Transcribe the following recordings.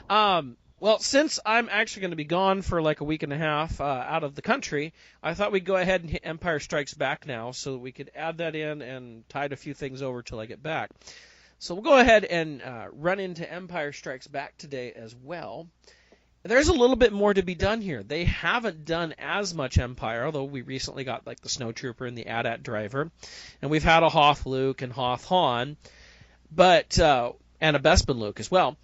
Well, since I'm actually going to be gone for like a week and a half out of the country, I thought we'd go ahead and hit Empire Strikes Back now so that we could add that in and tide a few things over till I get back. So we'll go ahead and run into Empire Strikes Back today as well. There's a little bit more to be done here. They haven't done as much Empire, although we recently got like the Snowtrooper and the AT-AT driver, and we've had a Hoth Luke and Hoth Han, but and a Bespin Luke as well.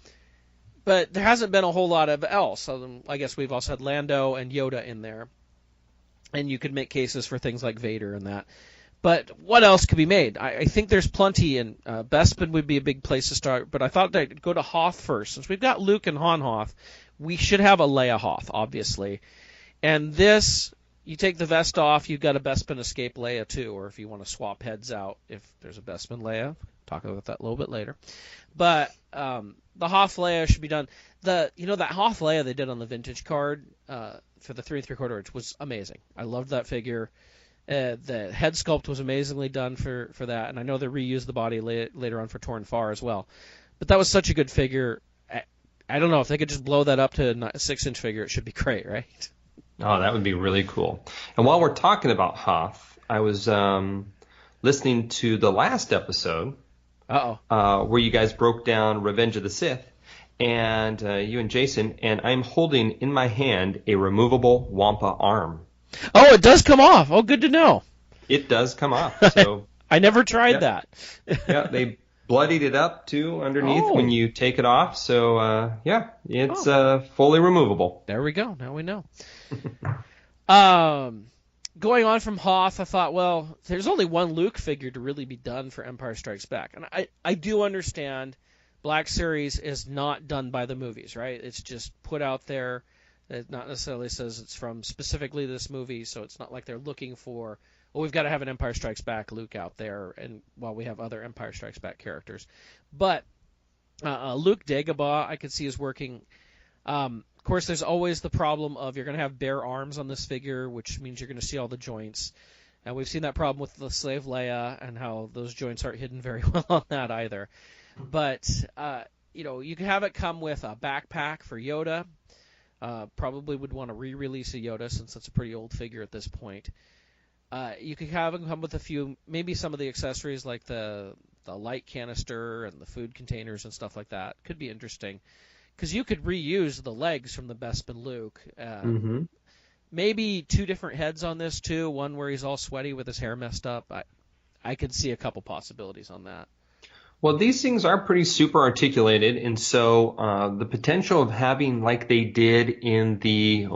But there hasn't been a whole lot of else. So I guess we've also had Lando and Yoda in there, and you could make cases for things like Vader and that. But what else could be made? I think there's plenty, and Bespin would be a big place to start. But I thought I'd go to Hoth first. Since we've got Luke and Han Hoth, we should have a Leia Hoth, obviously. And this, you take the vest off, you've got a Bespin Escape Leia too, or if you want to swap heads out, if there's a Bespin Leia, talk about that a little bit later. But the Hoth Leia should be done. That Hoth Leia they did on the vintage card for the 3 3/4 inch was amazing. I loved that figure. The head sculpt was amazingly done for that, and I know they reused the body later on for Torn Far as well. But that was such a good figure. I don't know if they could just blow that up to a 6-inch figure, it should be great, right? Oh, that would be really cool. And while we're talking about Hoth, I was listening to the last episode. Where you guys broke down Revenge of the Sith, and you and Jason, and I'm holding in my hand a removable Wampa arm. Oh, it does come off. Oh, good to know. It does come off. So I never tried that. Yeah, they bloodied it up too underneath when you take it off. So it's fully removable. There we go. Now we know. Going on from Hoth, I thought, well, there's only one Luke figure to really be done for Empire Strikes Back. And I do understand Black Series is not done by the movies, right? It's just put out there. It not necessarily says it's from specifically this movie, so it's not like they're looking for, well, we've got to have an Empire Strikes Back Luke out there, and while we have other Empire Strikes Back characters. But Luke Dagobah, I could see is working. Of course, there's always the problem of you're going to have bare arms on this figure, which means you're going to see all the joints. And we've seen that problem with the Slave Leia and how those joints aren't hidden very well on that either. But, you can have it come with a backpack for Yoda. Probably would want to re-release a Yoda since that's a pretty old figure at this point. You could have it come with a few, maybe some of the accessories like the light canister and the food containers and stuff like that. Could be interesting. Because you could reuse the legs from the Bespin Luke. Maybe 2 different heads on this, too. One where he's all sweaty with his hair messed up. I could see a couple possibilities on that. Well, these things are pretty super articulated, and so the potential of having, like they did in the,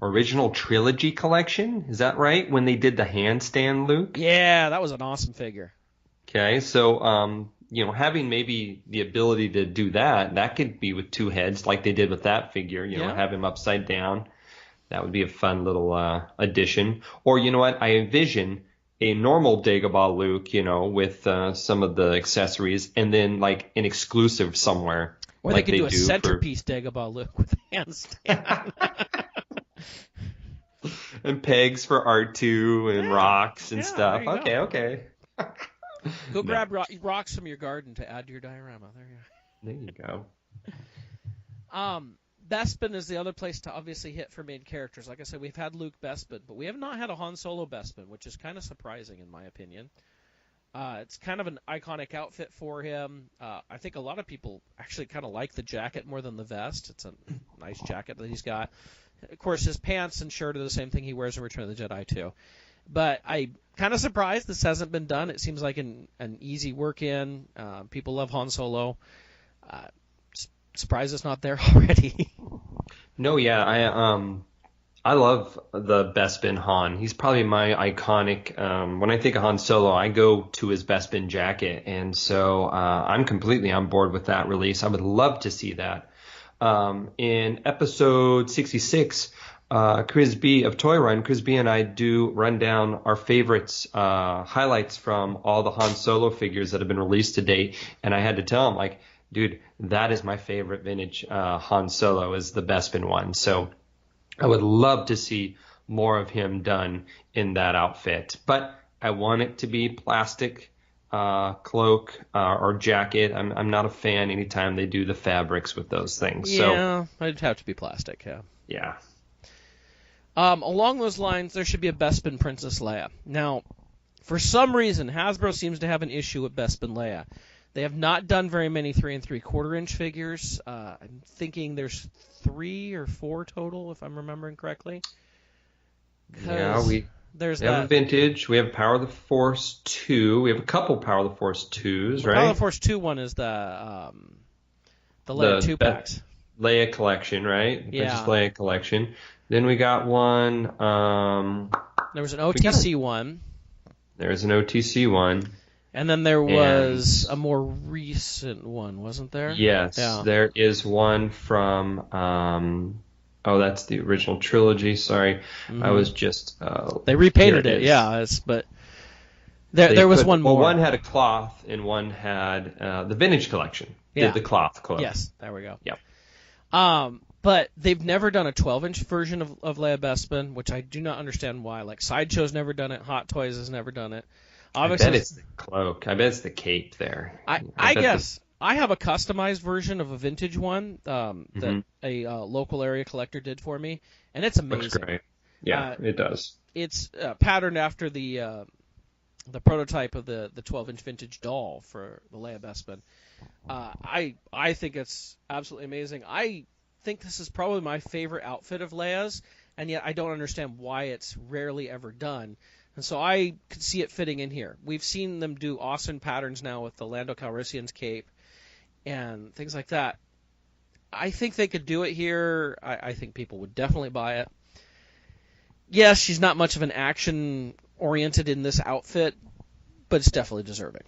original trilogy collection, is that right? When they did the handstand Luke? Yeah, that was an awesome figure. Okay, so having maybe the ability to do that could be with 2 heads like they did with that figure, have him upside down. That would be a fun little addition. Or, you know what, I envision a normal Dagobah Luke, with some of the accessories, and then like an exclusive somewhere. Or like they could do a centerpiece Dagobah Luke with a handstand. And pegs for R2 and rocks and stuff. Okay. Go grab rocks from your garden to add to your diorama. There you go. Bespin is the other place to obviously hit for main characters. Like I said, we've had Luke Bespin, but we have not had a Han Solo Bespin, which is kind of surprising in my opinion. It's kind of an iconic outfit for him. I think a lot of people actually kind of like the jacket more than the vest. It's a nice jacket that he's got. Of course, his pants and shirt are the same thing he wears in Return of the Jedi, too. But I'm kind of surprised this hasn't been done. It seems like an easy work-in. People love Han Solo. Surprised it's not there already. No, yeah, I love the Bespin Han. He's probably my iconic. When I think of Han Solo, I go to his Bespin jacket, and so I'm completely on board with that release. I would love to see that. In episode 66, Chris B of Toy Run, Chris B and I do run down our favorites, highlights from all the Han Solo figures that have been released to date, and I had to tell him, like, dude, that is my favorite vintage Han Solo, is the Bespin one. So I would love to see more of him done in that outfit. But I want it to be plastic. cloak or jacket. I'm not a fan anytime they do the fabrics with those things. So Yeah, it'd have to be plastic. Yeah. yeah, Along those lines, there should be a Bespin Princess Leia. Now, for some reason, Hasbro seems to have an issue with Bespin Leia. They have not done very many 3 3/4 inch figures. I'm thinking there's 3 or 4 total, if I'm remembering correctly. yeah. There's We have a that. vintage. We have Power of the Force 2. We have a couple Power of the Force 2s, Power of right? the Force 2 one is the Leia 2 packs. Leia collection, right? Princess Yeah. Leia collection. Then we got one. There was an OTC one, There's an OTC one. and then there And was a more recent one, wasn't there? yes, Yeah. there is one from. Oh, that's the original trilogy. Sorry, I was just. They repainted here it, is. yeah. But there was one more. Well, one had a cloth, and one had the vintage collection. Yeah. Did the cloth clothes. Yes, there we go. Yep. But they've never done a 12-inch version of Leia Bespin, which I do not understand why. Like, Sideshow's never done it, Hot Toys has never done it. I bet it's the cloak. I bet it's the cape there. I guess I have a customized version of a vintage one that a local area collector did for me, and it's amazing. Looks great. Yeah, it does. It's patterned after the prototype of the 12-inch vintage doll for the Leia Bespin. I think it's absolutely amazing. I think this is probably my favorite outfit of Leia's, and yet I don't understand why it's rarely ever done. And so I could see it fitting in here. We've seen them do awesome patterns now with the Lando Calrissian's cape and things like that. I think they could do it here. I think people would definitely buy it. Yes, she's not much of an action oriented in this outfit, but it's definitely deserving.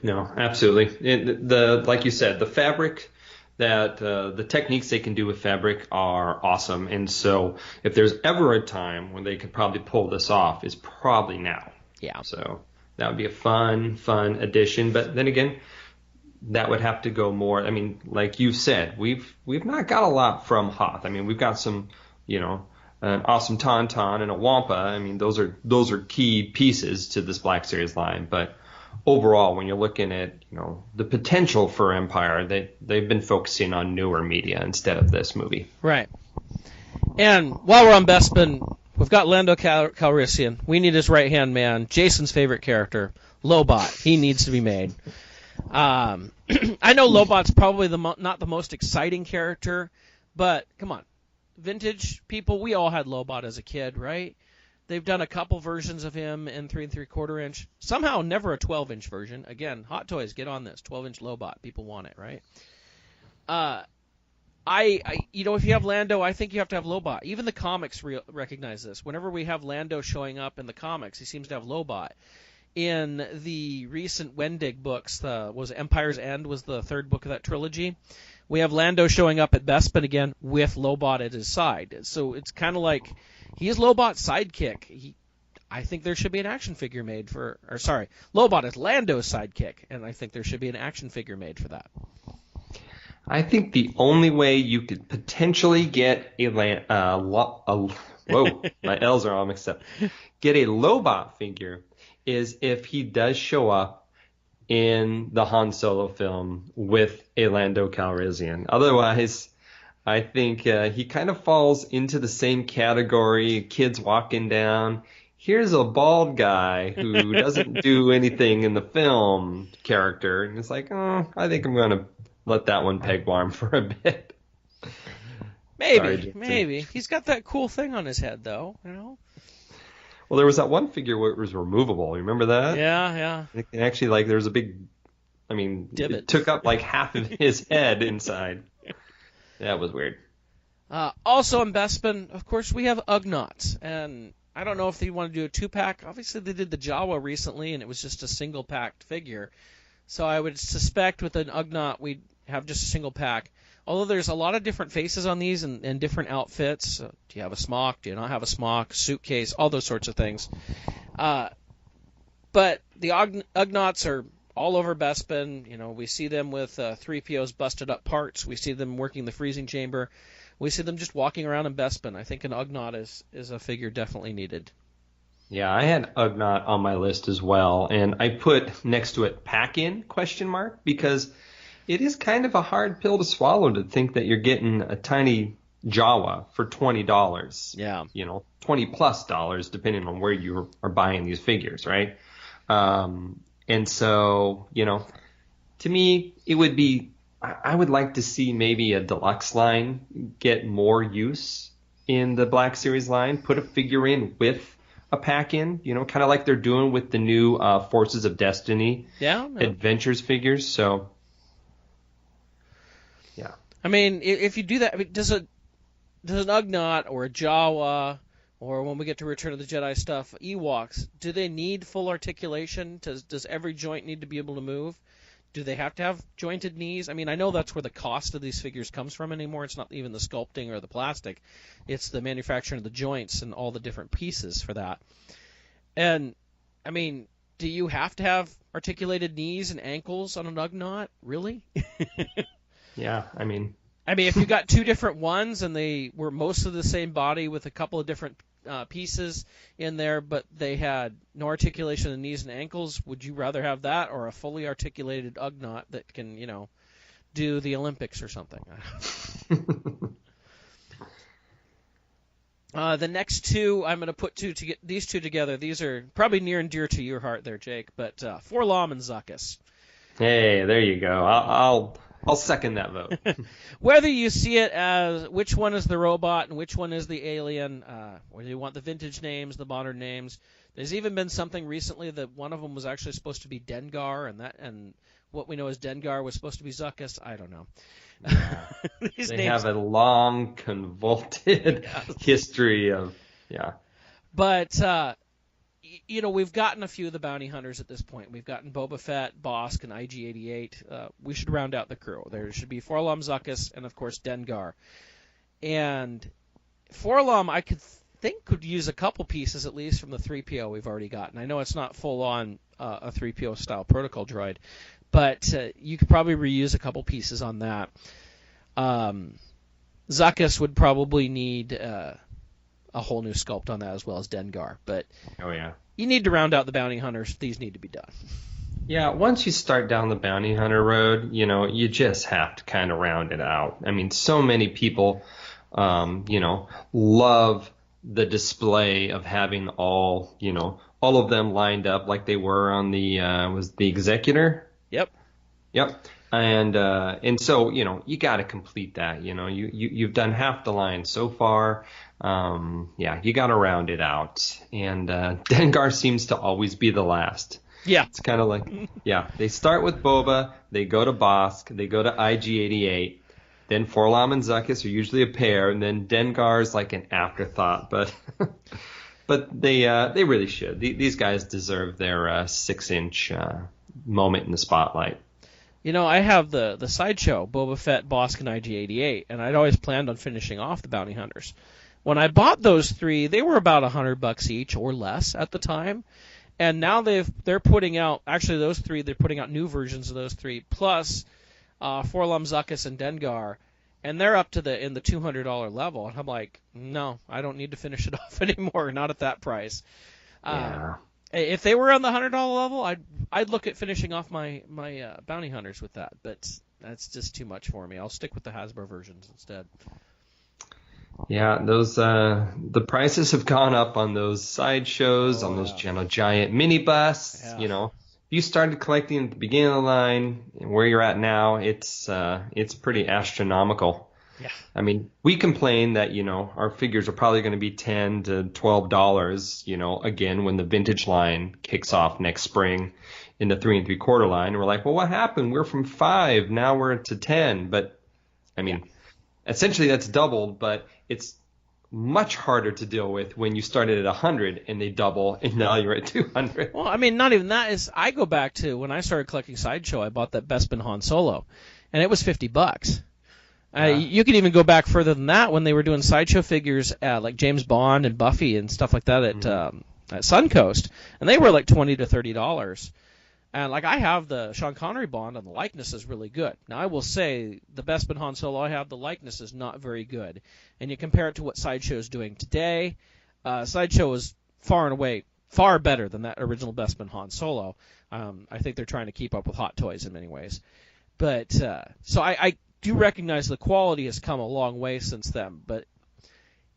No, absolutely. Like you said, the fabric that the techniques they can do with fabric are awesome. And so if there's ever a time when they could probably pull this off, it's probably now. Yeah. So that would be a fun addition. But then again, that would have to go more. I mean, like you said, we've not got a lot from Hoth. I mean, we've got some, an awesome Tauntaun and a Wampa. I mean, those are key pieces to this Black Series line. But overall, when you're looking at, the potential for Empire, they've been focusing on newer media instead of this movie. Right. And while we're on Bespin, we've got Lando Calrissian. We need his right-hand man, Jason's favorite character, Lobot. He needs to be made. I know Lobot's probably not the most exciting character, but come on. Vintage people, we all had Lobot as a kid, right? They've done a couple versions of him in 3 3/4 inch. Somehow never a 12-inch version. Again, Hot Toys, get on this. 12-inch Lobot. People want it, right? If you have Lando, I think you have to have Lobot. Even the comics recognize this. Whenever we have Lando showing up in the comics, he seems to have Lobot. In the recent Wendig books, Empire's End was the third book of that trilogy. We have Lando showing up at Bespin again with Lobot at his side. So it's kind of like he is Lobot's sidekick. I think there should be an action figure made Lobot is Lando's sidekick, and I think there should be an action figure made for that. I think the only way you could potentially get whoa, my L's are all mixed up. Get a Lobot figure is if he does show up in the Han Solo film with a Lando Calrissian. Otherwise, I think he kind of falls into the same category. Kids walking down, here's a bald guy who doesn't do anything in the film character. And it's like, I think I'm going to let that one peg warm for a bit. Maybe. He's got that cool thing on his head, though, Well, there was that one figure where it was removable. You remember that? Yeah. It actually, there was a big, divot. It took up half of his head inside. That was weird. Also in Bespin, of course, we have Ugnaughts, and I don't know if they want to do a 2-pack. Obviously, they did the Jawa recently, and it was just a single-packed figure. So I would suspect with an Ugnaught, we'd have just a single pack. Although there's a lot of different faces on these and different outfits. Do you have a smock? Do you not have a smock? Suitcase? All those sorts of things. But the Ugnaughts are all over Bespin. We see them with 3PO's busted up parts. We see them working the freezing chamber. We see them just walking around in Bespin. I think an Ugnaught is a figure definitely needed. Yeah, I had Ugnaught on my list as well, and I put next to it pack-in question mark because it is kind of a hard pill to swallow to think that you're getting a tiny Jawa for $20, Yeah. 20 plus dollars depending on where you are buying these figures, right? And so, to me, it would be, I would like to see maybe a deluxe line get more use in the Black Series line, put a figure in with a pack in, kind of like they're doing with the new Forces of Destiny Yeah. No. Adventures figures. So, yeah. I mean, if you do that, I mean, does an Ugnaught or a Jawa, or when we get to Return of the Jedi stuff, Ewoks, do they need full articulation? Does every joint need to be able to move? Do they have to have jointed knees? I mean, I know that's where the cost of these figures comes from anymore. It's not even the sculpting or the plastic. It's the manufacturing of the joints and all the different pieces for that. And, I mean, do you have to have articulated knees and ankles on an Ugnaught? Really? Yeah, I mean, If you got two different ones and they were most of the same body with a couple of different pieces in there, but they had no articulation in the knees and ankles, would you rather have that or a fully articulated Ugnaught that can, do the Olympics or something? The next two, I'm going to put these two together. These are probably near and dear to your heart there, Jake, but Forlom and Zuckuss. hey, there you go. I'll second that vote. Whether you see it as which one is the robot and which one is the alien, whether you want the vintage names, the modern names. There's even been something recently that one of them was actually supposed to be Dengar, and what we know as Dengar was supposed to be Zuckuss. I don't know. Yeah. These They names, have a long, convoluted history of, yeah. but we've gotten a few of the bounty hunters at this point. We've gotten Boba Fett, Bosk, and IG-88. We should round out the crew. There should be Forlom, Zuckuss, and of course Dengar. And Forlom, I could use a couple pieces at least from the 3PO we've already gotten. I know it's not full on a 3PO style protocol droid, but you could probably reuse a couple pieces on that. Zuckuss would probably need a whole new sculpt on that as well as Dengar, but Oh, yeah. you need to round out the bounty hunters. These need to be done. Yeah, once you start down the bounty hunter road, you just have to kind of round it out. I mean, so many people, love the display of having all of them lined up like they were on was the Executor? Yep. Yep. And so, you got to complete that. You've done half the line so far. Yeah, you got to round it out. And Dengar seems to always be the last. Yeah. It's kind of like, yeah, they start with Boba, they go to Bosk, they go to IG-88, then Forlom and Zuckuss are usually a pair, and then Dengar is like an afterthought. But but they really should. These guys deserve their 6-inch moment in the spotlight. I have the sideshow, Boba Fett, Bosk, and IG-88, and I'd always planned on finishing off the bounty hunters. When I bought those three, they were about $100 each or less at the time, and now they're putting out, actually those three, they're putting out new versions of those three, plus Forlom, Zuckuss, and Dengar, and they're up to in the $200 level, and I'm like, no, I don't need to finish it off anymore, not at that price. Yeah. If they were on the $100 level, I'd look at finishing off my bounty hunters with that, but that's just too much for me. I'll stick with the Hasbro versions instead. Yeah, those the prices have gone up on those sideshows, on those giant mini busts. Yeah. If you started collecting at the beginning of the line, and where you're at now, it's pretty astronomical. Yeah. I mean, we complain that, our figures are probably going to be $10 to $12, again, when the vintage line kicks off next spring in the 3 3/4 line. And we're like, well, what happened? We're from 5, now we're to 10. But, I mean, essentially that's doubled, but it's much harder to deal with when you started at 100 and they double and now you're at 200. Well, I mean, not even that. I go back to when I started collecting Sideshow, I bought that Bespin Han Solo, and it was $50. You could even go back further than that when they were doing Sideshow figures like James Bond and Buffy and stuff like that at Suncoast, and they were like $20 to $30. And like I have the Sean Connery Bond, and the likeness is really good. Now I will say the Bespin Han Solo I have, the likeness is not very good. And you compare it to what Sideshow is doing today, Sideshow is far and away far better than that original Bespin Han Solo. I think they're trying to keep up with Hot Toys in many ways. But so I do recognize the quality has come a long way since then. But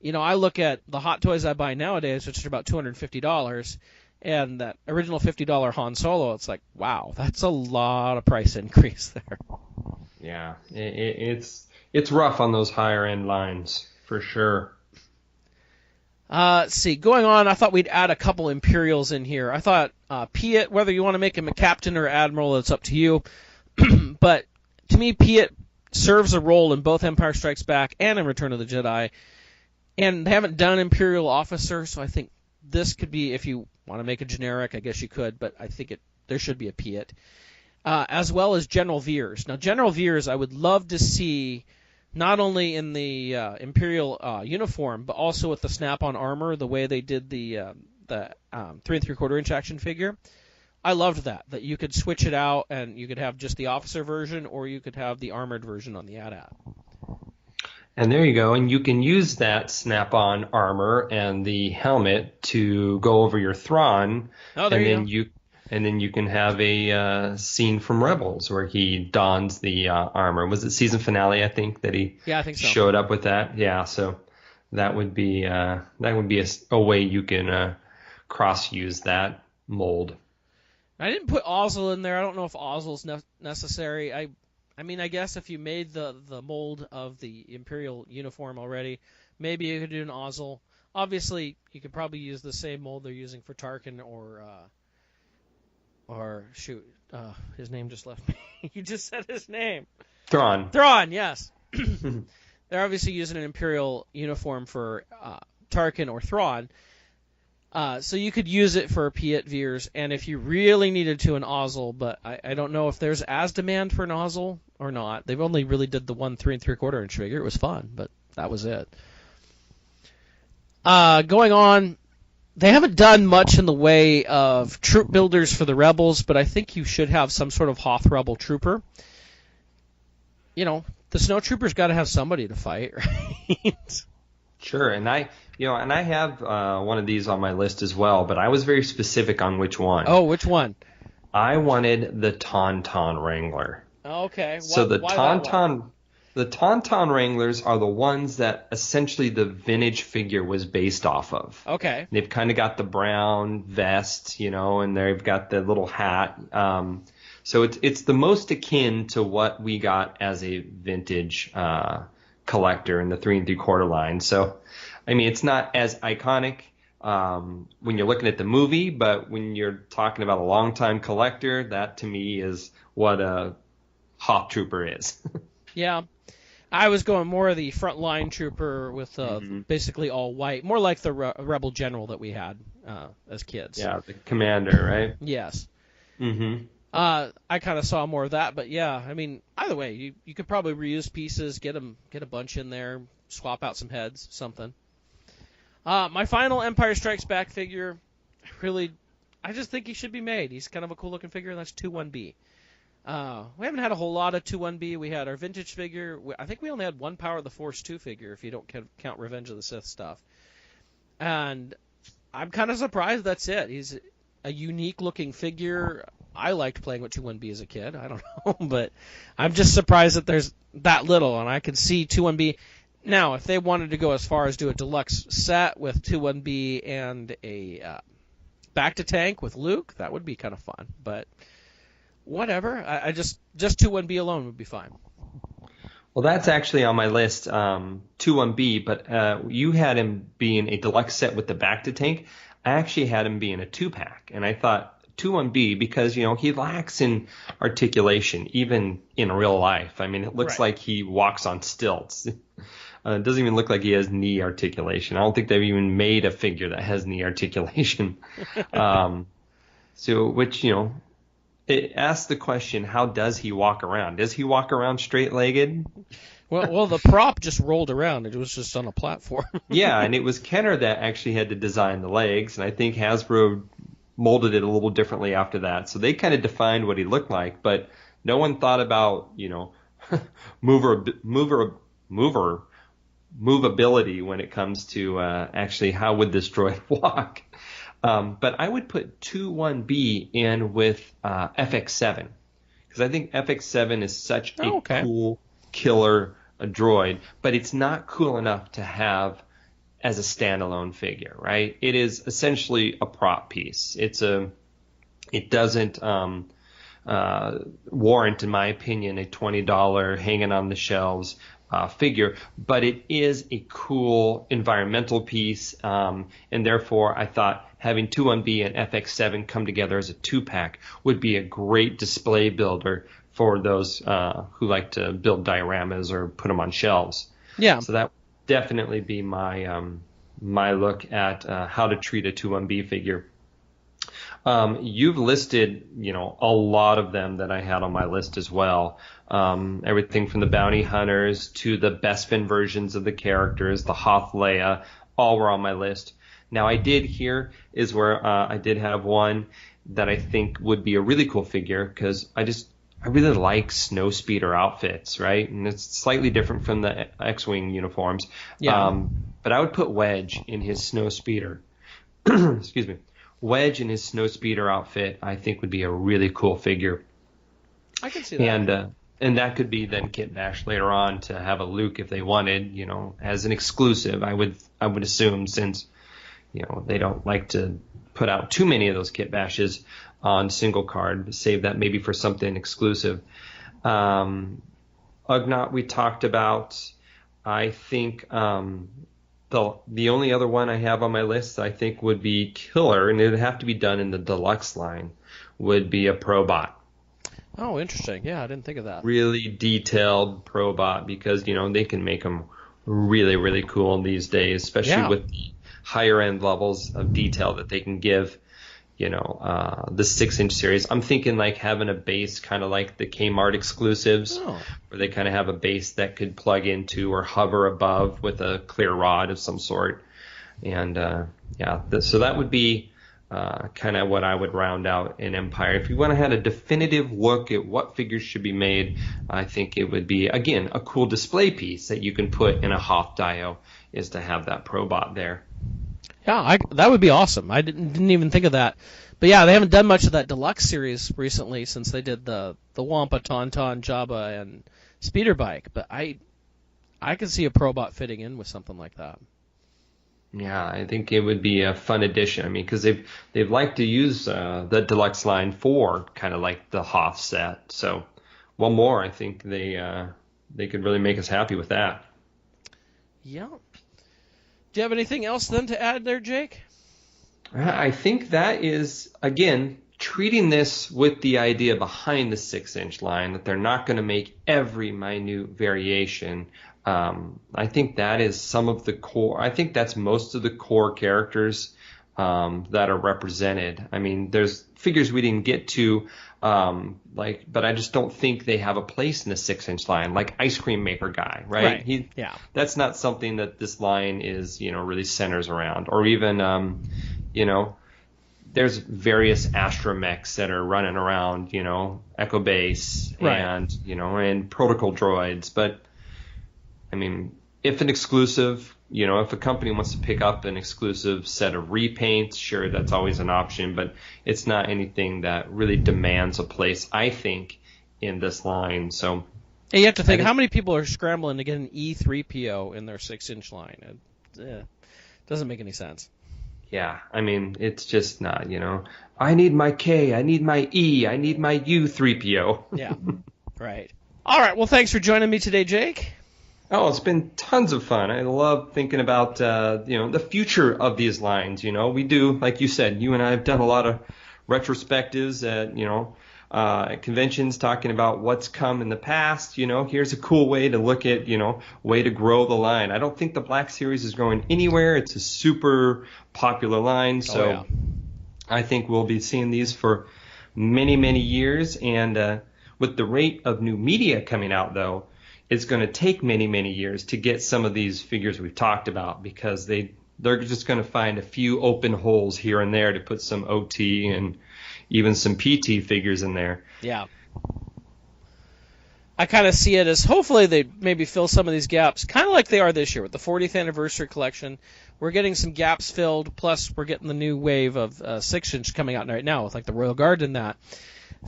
I look at the Hot Toys I buy nowadays, which are about $250, and that original $50 Han Solo. It's like, wow, that's a lot of price increase there. Yeah, it's rough on those higher end lines for sure. Let's see. Going on, I thought we'd add a couple Imperials in here. I thought Piet, whether you want to make him a captain or admiral, it's up to you. But to me, Piet serves a role in both Empire Strikes Back and in Return of the Jedi. And they haven't done Imperial officer, so I think this could be, if you want to make a generic, I guess you could, but I think there should be a Piet. As well as General Veers. Now, General Veers, I would love to see not only in the Imperial uniform, but also with the snap-on armor, the way they did the 3 3/4 inch action figure. I loved that you could switch it out and you could have just the officer version, or you could have the armored version on the AT-AT. And there you go. And you can use that snap-on armor and the helmet to go over your Thrawn. Oh, there and you then go. And then you can have a scene from Rebels where he dons the armor. Was it season finale? I think that he I think so. showed up with that. Yeah, so that would be a way you can cross use that mold. I didn't put Ozzel in there. I don't know if Ozzel's necessary. I mean, I guess if you made the mold of the Imperial uniform already, maybe you could do an Ozzel. Obviously, you could probably use the same mold they're using for Tarkin or shoot, his name just left me. You just said his name. Thrawn, yes. They're obviously using an Imperial uniform for Tarkin or Thrawn. So you could use it for Piet Veers, and if you really needed to, an Ozzel, but I don't know if there's as demand for an Ozzel or not. They've only really did the 1 3 3/4 inch figure. It was fun, but that was it. Going on, they haven't done much in the way of troop builders for the Rebels, but I think you should have some sort of Hoth Rebel trooper. The snowtrooper's got to have somebody to fight, right? Sure, and I have one of these on my list as well, but I was very specific on which one. Oh, which one? I wanted the Tauntaun Wrangler. Okay. So the Tauntaun Wranglers are the ones that essentially the vintage figure was based off of. Okay. They've kind of got the brown vest, and they've got the little hat. So it's the most akin to what we got as a vintage collector in the 3 3/4 line. So, I mean, it's not as iconic when you're looking at the movie, but when you're talking about a longtime collector, that to me is what a Hoth Trooper is. Yeah. I was going more of the frontline trooper with basically all white, more like the Rebel General that we had as kids. Yeah, the commander, right? Yes. Mm-hmm. I kind of saw more of that, but yeah, I mean, either way, you could probably reuse pieces, get a bunch in there, swap out some heads, something. My final Empire Strikes Back figure, I just think he should be made. He's kind of a cool looking figure, and that's 2-1B. We haven't had a whole lot of 2-1B. We had our vintage figure. I think we only had one Power of the Force 2 figure, if you don't count Revenge of the Sith stuff. And I'm kind of surprised that's it. He's a unique-looking figure. I liked playing with 2-1B as a kid. I don't know, but I'm just surprised that there's that little, and I could see 2-1B. Now, if they wanted to go as far as do a deluxe set with 2-1B and a back-to-tank with Luke, that would be kind of fun, but whatever. I just 2-1B alone would be fine. Well, that's actually on my list, 2-1B, but you had him being a deluxe set with the back-to-tank. I actually had him being a 2-pack, and I thought 2-1B because, he lacks in articulation, even in real life. I mean, it looks like he walks on stilts. It doesn't even look like he has knee articulation. I don't think they've even made a figure that has knee articulation. It asks the question, how does he walk around? Does he walk around straight-legged? Well, the prop just rolled around. It was just on a platform. Yeah, and it was Kenner that actually had to design the legs, and I think Hasbro molded it a little differently after that. So they kind of defined what he looked like, but no one thought about, movability when it comes to actually how would this droid walk. But I would put 2-1B in with FX7 because I think FX7 is such a cool killer droid, but it's not cool enough to have as a standalone figure, right? It is essentially a prop piece. It doesn't warrant, in my opinion, a $20 hanging on the shelves figure, but it is a cool environmental piece, and therefore I thought having 2-1B and FX7 come together as a 2-pack would be a great display builder for those who like to build dioramas or put them on shelves. Yeah. So that would definitely be my my look at how to treat a 2-1B figure. You've listed, a lot of them that I had on my list as well. Everything from the bounty hunters to the Bespin versions of the characters, the Hoth Leia, all were on my list. Now I did here is where I did have one that I think would be a really cool figure because I really like snowspeeder outfits, right? And it's slightly different from the X-Wing uniforms. Yeah. But I would put Wedge in his snowspeeder. Excuse me. Wedge in his snowspeeder outfit, I think, would be a really cool figure. I can see that. And that could be then kit bash later on to have a Luke if they wanted, as an exclusive. I would assume since they don't like to put out too many of those kit bashes on single card. Save that maybe for something exclusive. Ugnaught we talked about. I think the only other one I have on my list I think would be killer, and it would have to be done in the deluxe line, would be a Probot. Oh, interesting. Yeah, I didn't think of that. Really detailed Probot because, they can make them really, really cool these days, especially with the higher end levels of detail that they can give, the 6-inch series. I'm thinking like having a base kind of like the Kmart exclusives, where they kind of have a base that could plug into or hover above with a clear rod of some sort. And so that would be kind of what I would round out in Empire. If you want to have a definitive look at what figures should be made, I think it would be, again, a cool display piece that you can put in a Hoth Dio is to have that Probot there. Yeah, that would be awesome. I didn't even think of that. But yeah, they haven't done much of that deluxe series recently since they did the Wampa, Tauntaun, Jabba, and Speeder Bike. But I could see a Probot fitting in with something like that. Yeah, I think it would be a fun addition. I mean, because they've liked to use the deluxe line for kind of like the Hoth set. So one more, I think they could really make us happy with that. Yeah. Do you have anything else then to add there, Jake? I think that is, again, treating this with the idea behind the 6-inch line, that they're not going to make every minute variation. I think that is some of the core. I think that's most of the core characters that are represented. I mean, there's figures we didn't get to, but I just don't think they have a place in the 6-inch line, like Ice Cream Maker Guy, right? That's not something that this line is, really centers around, or even, there's various astromechs that are running around, Echo Base and protocol droids, but I mean, if an exclusive, if a company wants to pick up an exclusive set of repaints, sure, that's always an option, but it's not anything that really demands a place, I think, in this line. So you have to think how many people are scrambling to get an E3PO in their 6-inch line. It doesn't make any sense. Yeah, I mean, it's just not, I need my K, I need my E, I need my U3PO. Yeah, right. All right, well, thanks for joining me today, Jake. Oh, it's been tons of fun. I love thinking about, the future of these lines. We do, like you said, you and I have done a lot of retrospectives at, conventions talking about what's come in the past. Here's a cool way to look at, way to grow the line. I don't think the Black Series is going anywhere. It's a super popular line. So I think we'll be seeing these for many, many years. And with the rate of new media coming out, though, it's going to take many, many years to get some of these figures we've talked about because they're just going to find a few open holes here and there to put some OT and even some PT figures in there. Yeah. I kind of see it as hopefully they maybe fill some of these gaps, kind of like they are this year with the 40th anniversary collection. We're getting some gaps filled, plus we're getting the new wave of 6-inch coming out right now with like the Royal Guard and that.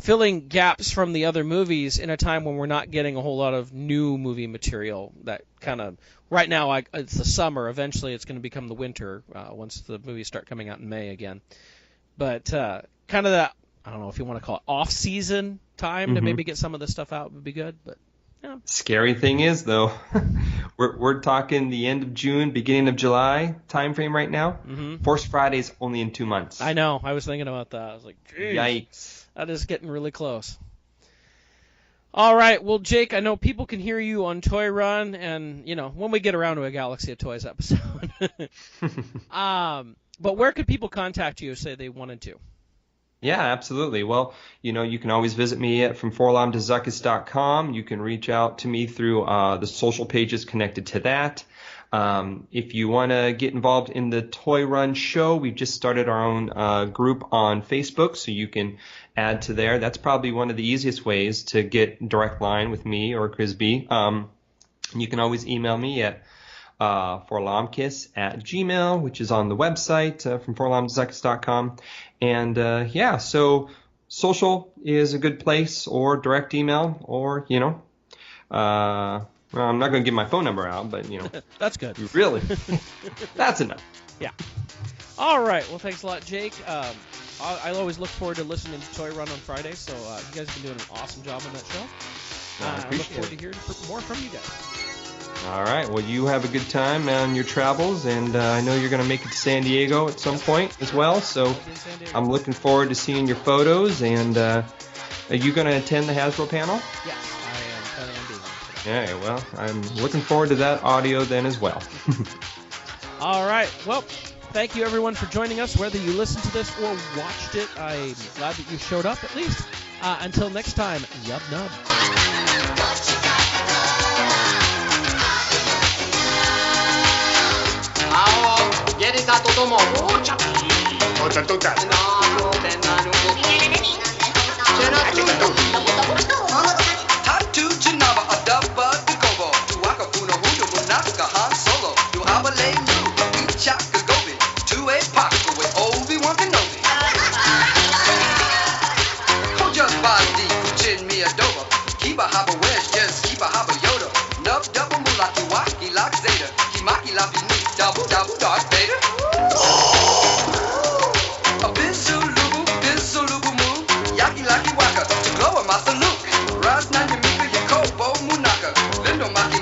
Filling gaps from the other movies in a time when we're not getting a whole lot of new movie material. That kind of right now it's the summer. Eventually, it's going to become the winter once the movies start coming out in May again. But kind of that, I don't know if you want to call it off-season time to maybe get some of this stuff out would be good. But yeah. Scary thing is though, we're talking the end of June, beginning of July time frame right now. Force Friday's only in 2 months. I know. I was thinking about that. I was like, geez. Yikes. That is getting really close. All right. Well, Jake, I know people can hear you on Toy Run, and, when we get around to a Galaxy of Toys episode. But where could people contact you if, say, they wanted to? Yeah, absolutely. Well, you can always visit me at fromforlamtozuckus.com. You can reach out to me through the social pages connected to that. If you want to get involved in the Toy Run show, we've just started our own group on Facebook, so you can add to there. That's probably one of the easiest ways to get direct line with me or Crisby. You can always email me at forlamkiss@gmail, which is on the website from forlamtozuckus.com. And so social is a good place, or direct email, or well, I'm not going to give my phone number out, but, That's good. Really? That's enough. Yeah. All right. Well, thanks a lot, Jake. I always look forward to listening to Toy Run on Friday, so you guys have been doing an awesome job on that show. I look forward to hearing more from you guys. All right. Well, you have a good time on your travels, and I know you're going to make it to San Diego at some point as well, so I'm looking forward to seeing your photos. And are you going to attend the Hasbro panel? Yes, I am planning on being there. Okay, well, I'm looking forward to that audio then as well. All right. Well, thank you, everyone, for joining us. Whether you listened to this or watched it, I'm glad that you showed up at least. Until next time, yub nub. ゲリタとともおーちゃんおちゃんとかなのでなるほどチェラトゥタトゥチナバアダバディコボトゥワカフのフルムナスカハンソロトゥアバレイヌイチャクゴビトゥエパクウェオビワンケノビコジャスバディクチンミアドバキバハバウェスジェスキバハバヨドナブダブムラキワキラクゼダキマキラビニダブダブダークベイダ Master Luke, Ras Nanyamika, Yakobo, Munaka, Lindo Maki